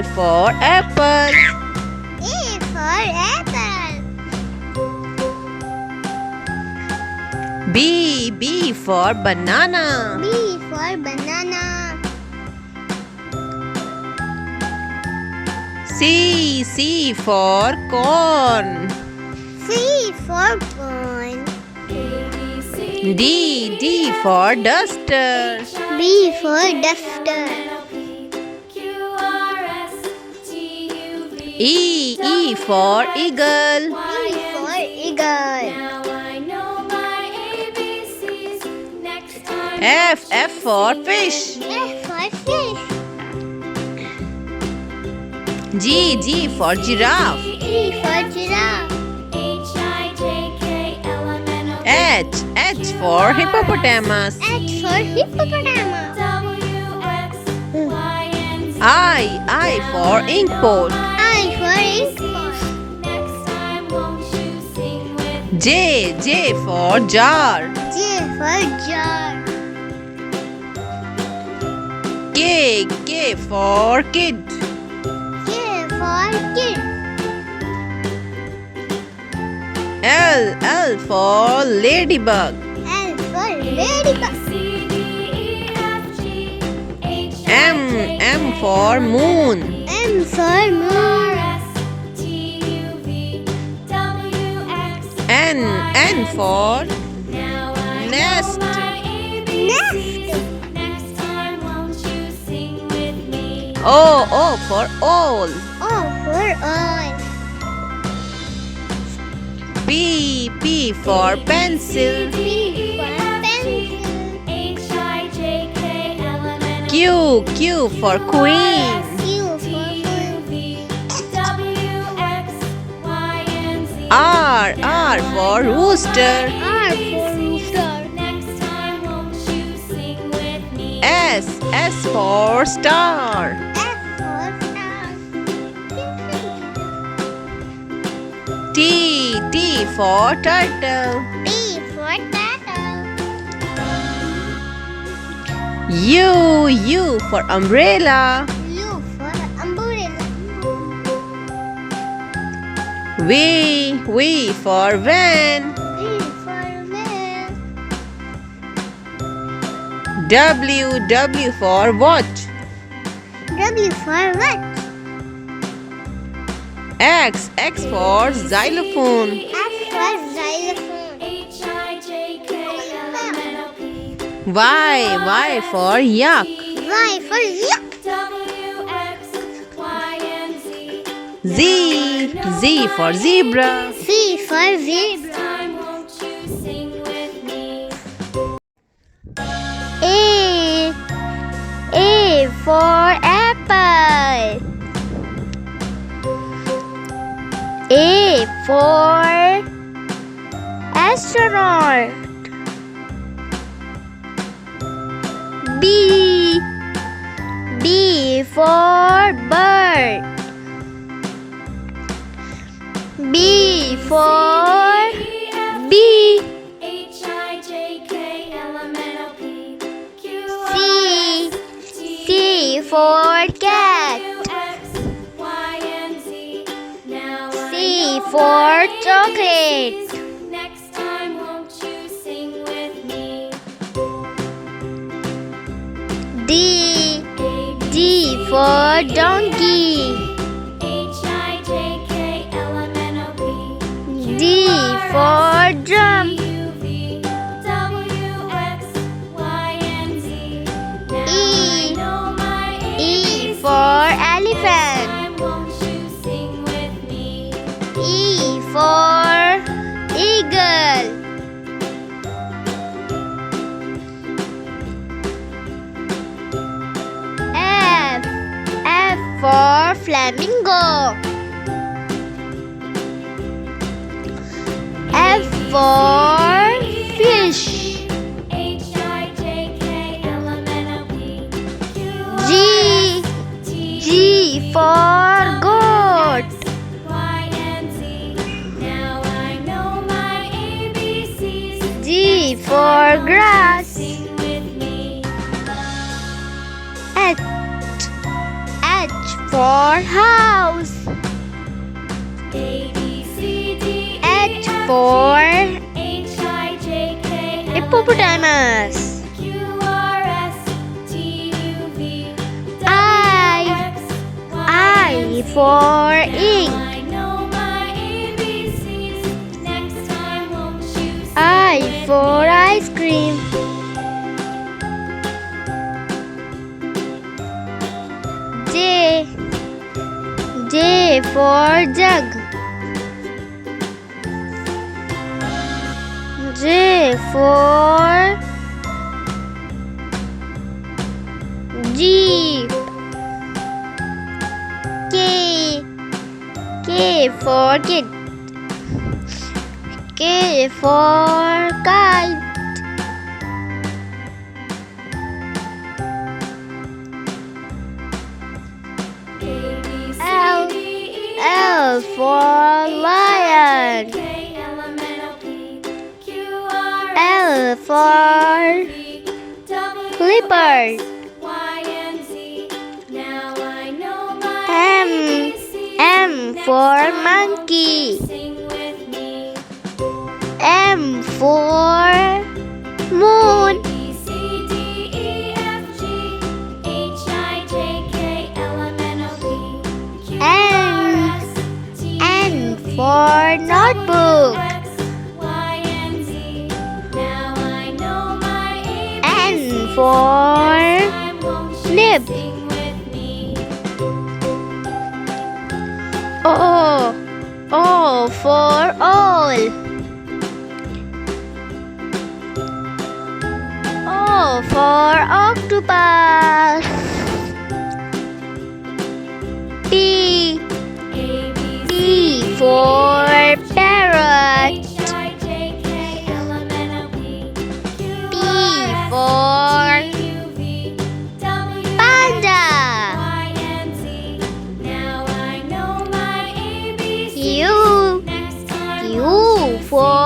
for apple. A for apple. B for banana. B for banana. C for corn. C for corn. D for duster. D for duster. E for eagle. E for eagle. F for fish. F for fish. G for giraffe. G for giraffe. H for hippopotamus. H for hippopotamus. I for inkpot. I for inkpot. J for jar. J for jar. K for kid. K for kid. L for ladybug. L for ladybug. M for moon. M for moon. N for nest. Nest. O for owl. O for owl. P for pencil. P for pencil. Q for queen. Q for queen. R for rooster. R for rooster. S for star. S for star. T for turtle. T for turtle. U for umbrella. U for umbrella. V for van. V for van. W for watch. W for what? X for xylophone. X for xylophone. Y for yak. Y for yak. Z for zebra. Z for zebra. A for apple. A for astronaut. B for bird. B for bee. C for cat. C for chocolate. D for donkey. D for drum. E for elephant. E for eagle. F for flamingo. F for fish. G for goat. G for grass. H for house. A B C D E H F for H I J K L M N hippopotamus. Q R S T U V W I. X Y I and Z. for Now ink. I know my ABCs. Next time won't you sing I with for me? ice cream. J. J for jug. J for Jeep. K. K for kid. K for kite. A B C L. D E L F G for H lion. I J K L M N O P Q R L S for T U V W leopard. X Y and Z. Now I know my M. ABCs. M Next for time won't monkey. you sing with me? M for moon. B C D E F G H I J K L M N O P Q R S T U N V for notebook. X Y and Z. Now I know my N ABCs. for Next time won't you nib. sing with me? O. O for owl. O for octopus. P. A B C P for parrot. H I J K L M N O P Q P R for S T U V W panda. Y and Z. Now I know my ABCs. U. Next time U won't you for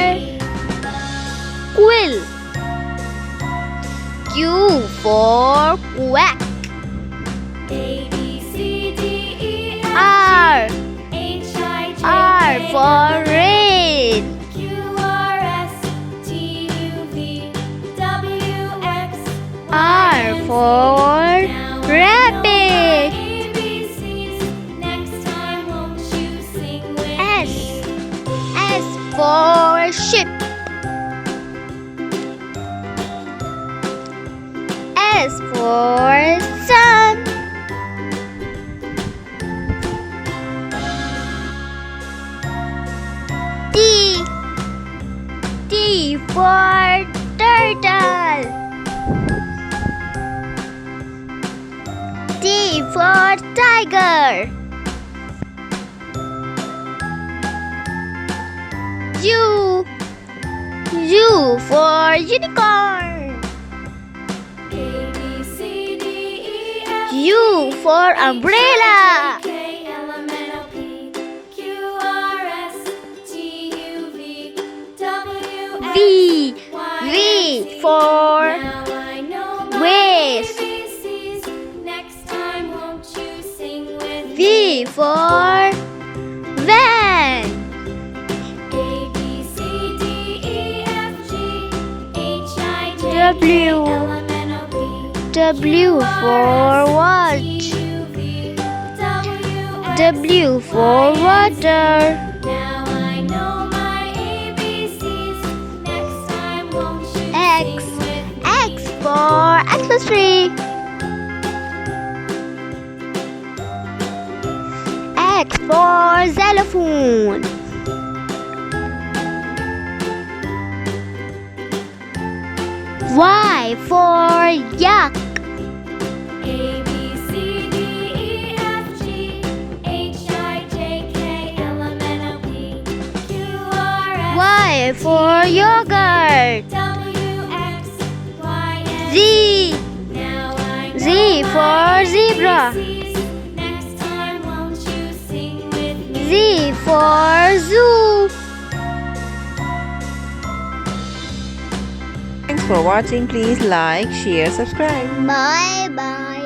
sing with me? quill. Q for quack. A B C D E F R. H I J R K for L M N O P rain. Q R S T U V W X Y R and Z. for Now rabbit. ABCs. Next time won't you sing with S. me? S for ship. S for sun. T. T for turtle. T for tiger. U. U for unicorn. A B C D E F U for umbrella. K L M N O P Q R S T U V W X V. Y V and Z. for Now I know my waist. ABCs. Next time won't you sing with me? V for van. A B C D E F G H I J W. K L M N O P W for watch. T U V W X W for water. Now I know my ABCs. Next time won't you X. sing with me? X for Xmas tree. X for xylophone. Y for yak. A B C D E F G H I J K L M N O P Q R S Y for yogurt. W X Y and Z. Now I know Z for my zebra. ABCs. Next time won't you sing with me? Z for zoo. Thanks for watching. Please like, share, subscribe. Bye bye.